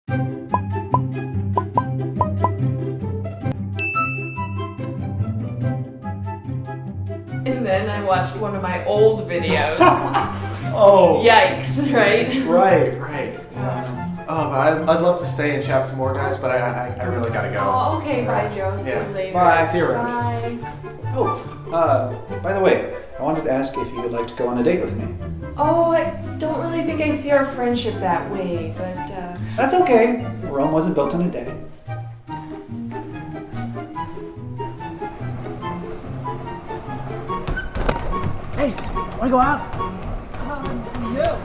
And then I watched one of my old videos. Oh. Yikes, right? Right. Yeah. Oh, I'd love to stay and chat some more, guys, but I really gotta go. Oh, okay, bye, Joe. See you later. Bye. See you around. Bye. Oh, by the way, I wanted to ask if you would like to go on a date with me. Oh, I don't really think I see our friendship that way, but That's okay. Rome wasn't built in a day. Hey, wanna go out? no.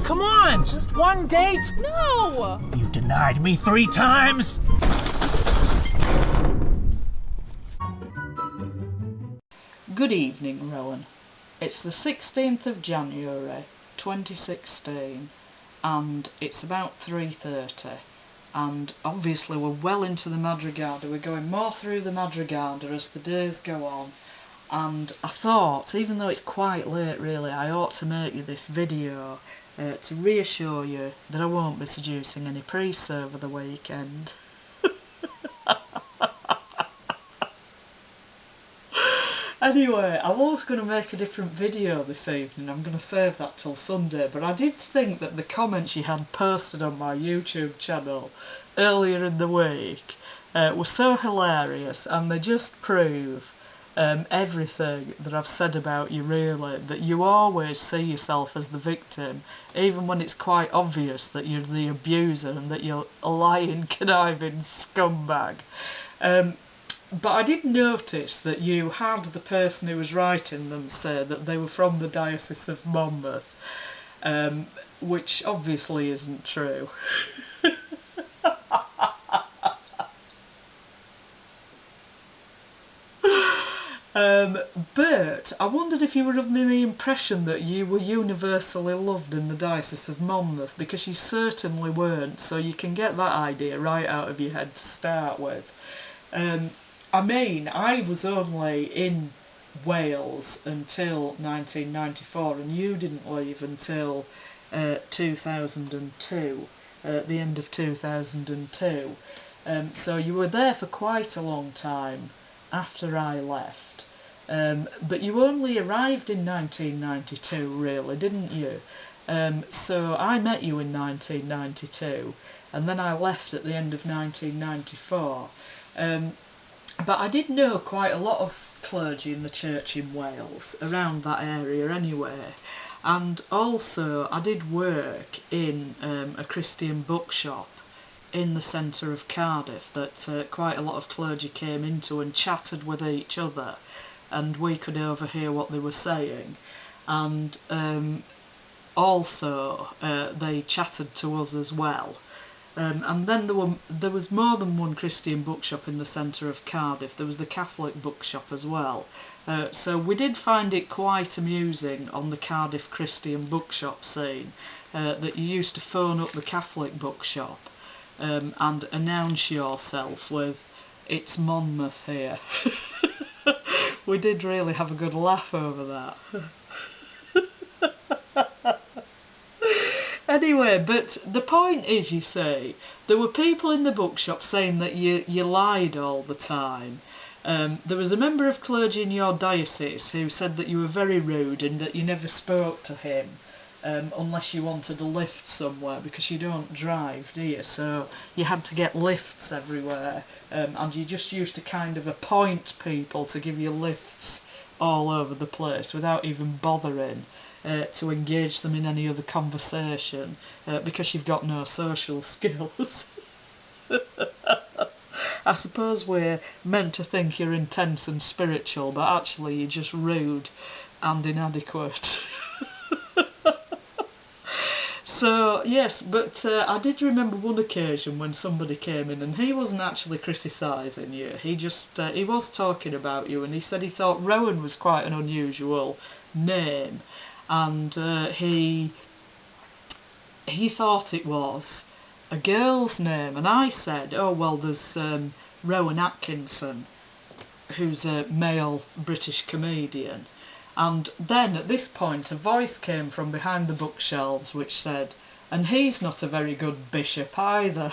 Come on, just one date? No! You denied me 3 times! Good evening, Rowan. It's the 16th of January, 2016, and it's about 3:30. And obviously we're well into the Madrigada. We're going more through the Madrigada as the days go on. And I thought, even though it's quite late really, I ought to make you this video to reassure you that I won't be seducing any priests over the weekend. Anyway, I was going to make a different video this evening. I'm going to save that till Sunday, but I did think that the comments you had posted on my YouTube channel earlier in the week were so hilarious, and they just prove everything that I've said about you really, that you always see yourself as the victim, even when it's quite obvious that you're the abuser and that you're a lying, conniving scumbag. But I did notice that you had the person who was writing them say that they were from the Diocese of Monmouth, which obviously isn't true. But I wondered if you were under the impression that you were universally loved in the Diocese of Monmouth, because you certainly weren't, so you can get that idea right out of your head to start with. I mean, I was only in Wales until 1994, and you didn't leave until 2002, the end of 2002. So you were there for quite a long time after I left. But you only arrived in 1992, really, didn't you? So I met you in 1992, and then I left at the end of 1994. But I did know quite a lot of clergy in the church in Wales, around that area anyway, and also I did work in a Christian bookshop in the centre of Cardiff that quite a lot of clergy came into and chatted with each other, and we could overhear what they were saying, and also they chatted to us as well. And then there was more than one Christian bookshop in the centre of Cardiff. There was the Catholic bookshop as well. So we did find it quite amusing on the Cardiff Christian bookshop scene that you used to phone up the Catholic bookshop and announce yourself with, "It's Monmouth here." We did really have a good laugh over that. Anyway, but the point is, you see, there were people in the bookshop saying that you lied all the time. There was a member of clergy in your diocese who said that you were very rude and that you never spoke to him unless you wanted a lift somewhere, because you don't drive, do you? So you had to get lifts everywhere, and you just used to kind of appoint people to give you lifts all over the place without even bothering to engage them in any other conversation, because you've got no social skills. I suppose we're meant to think you're intense and spiritual, but actually you're just rude and inadequate. So, yes, but I did remember one occasion when somebody came in and he wasn't actually criticising you, he was talking about you, and he said he thought Rowan was quite an unusual name, and he thought it was a girl's name, and I said, oh well, there's Rowan Atkinson, who's a male British comedian, And then at this point a voice came from behind the bookshelves which said, "And he's not a very good bishop either."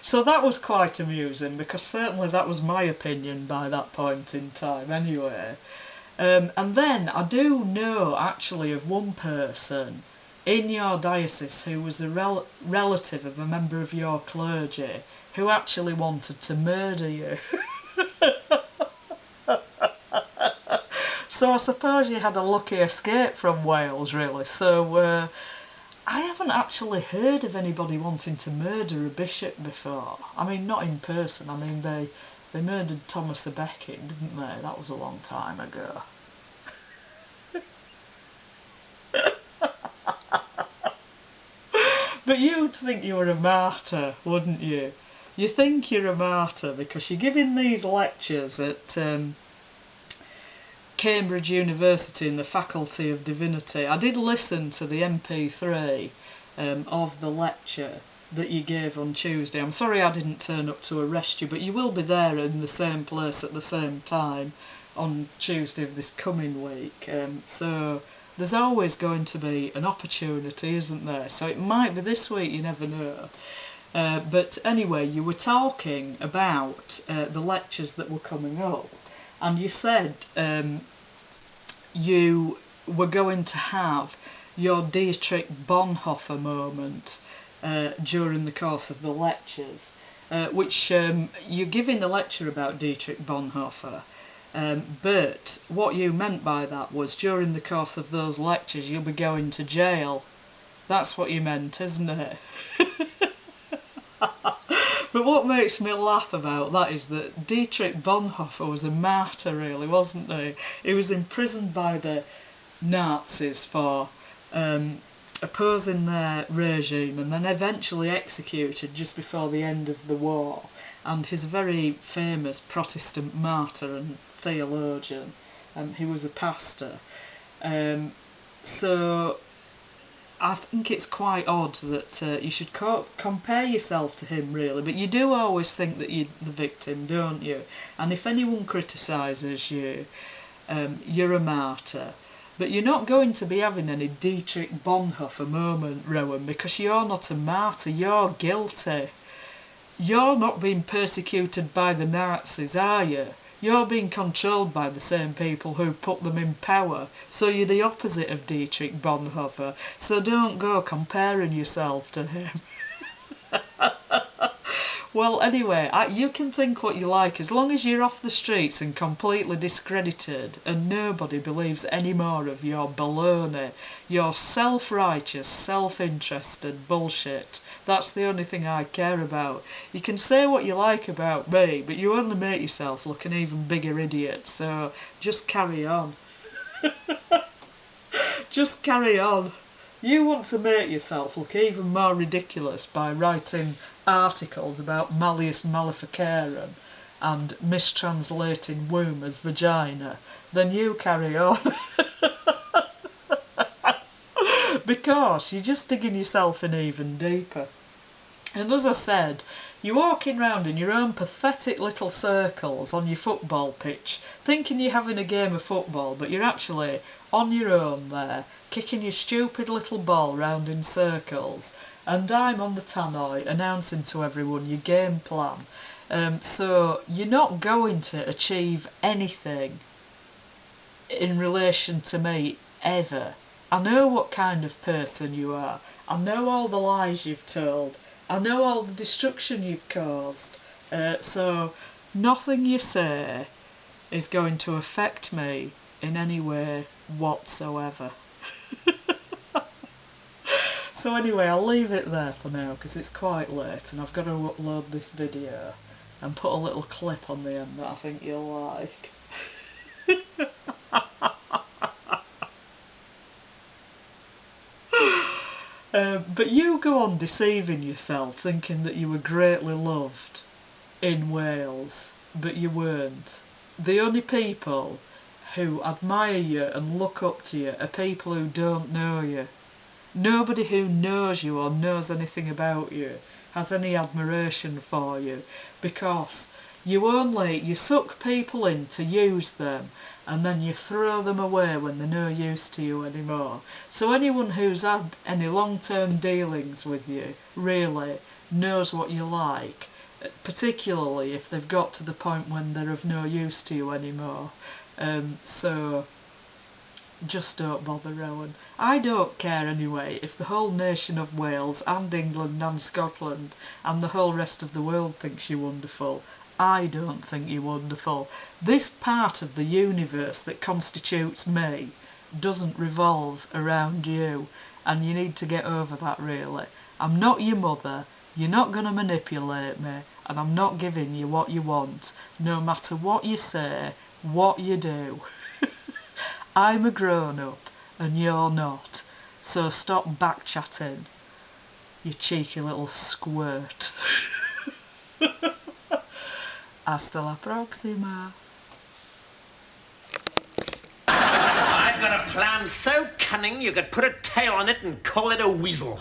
So that was quite amusing, because certainly that was my opinion by that point in time anyway. And then I do know actually of one person in your diocese who was a relative of a member of your clergy who actually wanted to murder you. So I suppose you had a lucky escape from Wales, really. So I haven't actually heard of anybody wanting to murder a bishop before. I mean, not in person. I mean, they murdered Thomas à Becket, didn't they? That was a long time ago. But you'd think you were a martyr, wouldn't you? You think you're a martyr because you're giving these lectures at Cambridge University in the Faculty of Divinity. I did listen to the MP3 of the lecture that you gave on Tuesday. I'm sorry I didn't turn up to arrest you, but you will be there in the same place at the same time on Tuesday of this coming week. So there's always going to be an opportunity, isn't there? So it might be this week, you never know. But anyway, you were talking about the lectures that were coming up, and you said you were going to have your Dietrich Bonhoeffer moment during the course of the lectures, which you're giving a lecture about Dietrich Bonhoeffer, but what you meant by that was during the course of those lectures you'll be going to jail. That's what you meant, isn't it? But what makes me laugh about that is that Dietrich Bonhoeffer was a martyr, really, wasn't he? He was imprisoned by the Nazis for opposing their regime, and then eventually executed just before the end of the war. And he's a very famous Protestant martyr and theologian. He was a pastor. So I think it's quite odd that you should compare yourself to him, really, but you do always think that you're the victim, don't you? And if anyone criticises you, you're a martyr. But you're not going to be having any Dietrich Bonhoeffer moment, Rowan, because you're not a martyr, you're guilty. You're not being persecuted by the Nazis, are you? You're being controlled by the same people who put them in power, so you're the opposite of Dietrich Bonhoeffer, so don't go comparing yourself to him. Well, anyway, you can think what you like, as long as you're off the streets and completely discredited and nobody believes any more of your baloney, your self-righteous, self-interested bullshit. That's the only thing I care about. You can say what you like about me, but you only make yourself look an even bigger idiot, so just carry on. Just carry on. You want to make yourself look even more ridiculous by writing articles about Malleus Maleficarum and mistranslating womb as vagina, then you carry on. Because you're just digging yourself in even deeper. And as I said, you're walking round in your own pathetic little circles on your football pitch, thinking you're having a game of football, but you're actually on your own there, kicking your stupid little ball round in circles, and I'm on the tannoy announcing to everyone your game plan. So you're not going to achieve anything in relation to me, ever. I know what kind of person you are. I know all the lies you've told. I know all the destruction you've caused. So nothing you say is going to affect me in any way whatsoever. So anyway, I'll leave it there for now because it's quite late and I've got to upload this video and put a little clip on the end that I think you'll like. But you go on deceiving yourself, thinking that you were greatly loved in Wales, but you weren't. The only people who admire you and look up to you are people who don't know you. Nobody who knows you or knows anything about you has any admiration for you, because You suck people in to use them, and then you throw them away when they're no use to you anymore. So anyone who's had any long-term dealings with you really knows what you like, particularly if they've got to the point when they're of no use to you anymore. So just don't bother, Rowan. I don't care anyway if the whole nation of Wales and England and Scotland and the whole rest of the world thinks you're wonderful. I don't think you're wonderful. This part of the universe that constitutes me doesn't revolve around you, and you need to get over that, really. I'm not your mother, you're not going to manipulate me, and I'm not giving you what you want, no matter what you say, what you do. I'm a grown-up, and you're not, so stop back-chatting, you cheeky little squirt. Hasta la próxima. I've got a plan so cunning you could put a tail on it and call it a weasel.